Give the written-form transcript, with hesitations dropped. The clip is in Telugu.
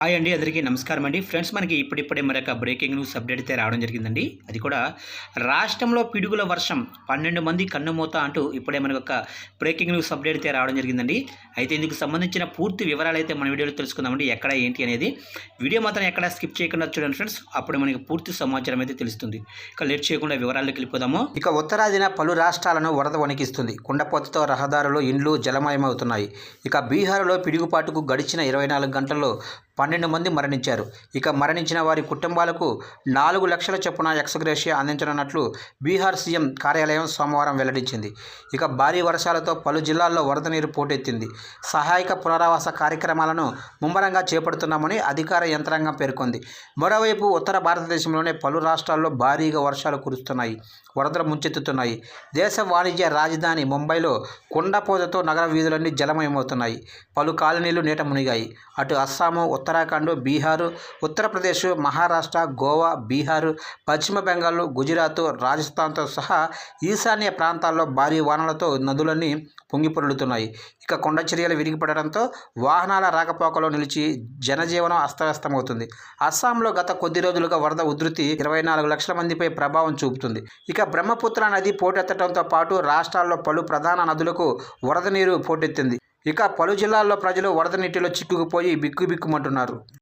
హాయ్ అండి, అందరికీ నమస్కారం అండి. ఫ్రెండ్స్, మనకి ఇప్పుడిప్పుడే మరొక బ్రేకింగ్ న్యూస్ అప్డేట్ అయితే రావడం జరిగిందండి. అది కూడా రాష్ట్రంలో పిడుగుల వర్షం 12 మంది కన్నుమూత అంటూ ఇప్పుడే మనకు ఒక బ్రేకింగ్ న్యూస్ అప్డేట్ అయితే రావడం జరిగిందండి. అయితే ఇందుకు సంబంధించిన పూర్తి వివరాలు అయితే మన వీడియోలో తెలుసుకుందామండి. ఎక్కడ ఏంటి అనేది వీడియో మాత్రం ఎక్కడ స్కిప్ చేయకుండా చూడండి ఫ్రెండ్స్. అప్పుడు మనకి పూర్తి సమాచారం అయితే తెలుస్తుంది. ఇక లేట్ చేయకుండా వివరాల్లోకి వెళ్ళిపోదాము. ఇక ఉత్తరాదిన పలు రాష్ట్రాలను వరద వణికిస్తుంది. కుండపోతతో రహదారులు, ఇండ్లు జలమయమవుతున్నాయి. ఇక బీహార్లో పిడుగుపాటుకు గడిచిన 24 గంటల్లో 12 మంది మరణించారు. ఇక మరణించిన వారి కుటుంబాలకు 4 లక్షల చొప్పున ఎక్స్‌గ్రేషియా అందించనున్నట్లు బీహార్ సీఎం కార్యాలయం సోమవారం వెల్లడించింది. ఇక భారీ వర్షాలతో పలు జిల్లాల్లో వరద నీరు పోటెత్తింది. సహాయక పునరావాస కార్యక్రమాలను ముమ్మరంగా చేపడుతున్నామని అధికార యంత్రాంగం పేర్కొంది. మరోవైపు ఉత్తర భారతదేశంలోని పలు రాష్ట్రాల్లో భారీగా వర్షాలు కురుస్తున్నాయి. వరదలు ముంచెత్తుతున్నాయి. దేశ వాణిజ్య రాజధాని ముంబైలో కుండపోతతో నగర వీధులన్నీ జలమయమవుతున్నాయి. పలు కాలనీలు నీట మునిగాయి. అటు అస్సాము, ఉత్తరాఖండ్, బీహారు, ఉత్తరప్రదేశ్, మహారాష్ట్ర, గోవా, బీహారు, పశ్చిమ బెంగాల్, గుజరాత్, రాజస్థాన్తో సహా ఈశాన్య ప్రాంతాల్లో భారీ వానలతో నదులన్నీ పొంగిపొర్లుతున్నాయి. ఇక కొండ చర్యలు విరిగిపడడంతో వాహనాల రాకపోకలు నిలిచి జనజీవనం అస్తవ్యస్తమవుతుంది. అస్సాంలో గత కొద్ది రోజులుగా వరద ఉధృతి 24 లక్షల మందిపై ప్రభావం చూపుతుంది. ఇక బ్రహ్మపుత్ర నది పోటెత్తడంతో పాటు రాష్ట్రాల్లో పలు ప్రధాన నదులకు వరద నీరు పోటెత్తింది. ఇక పలు జిల్లాల్లో ప్రజలు వరద నీటిలో చిక్కుకుపోయి బిక్కుబిక్కుమంటున్నారు.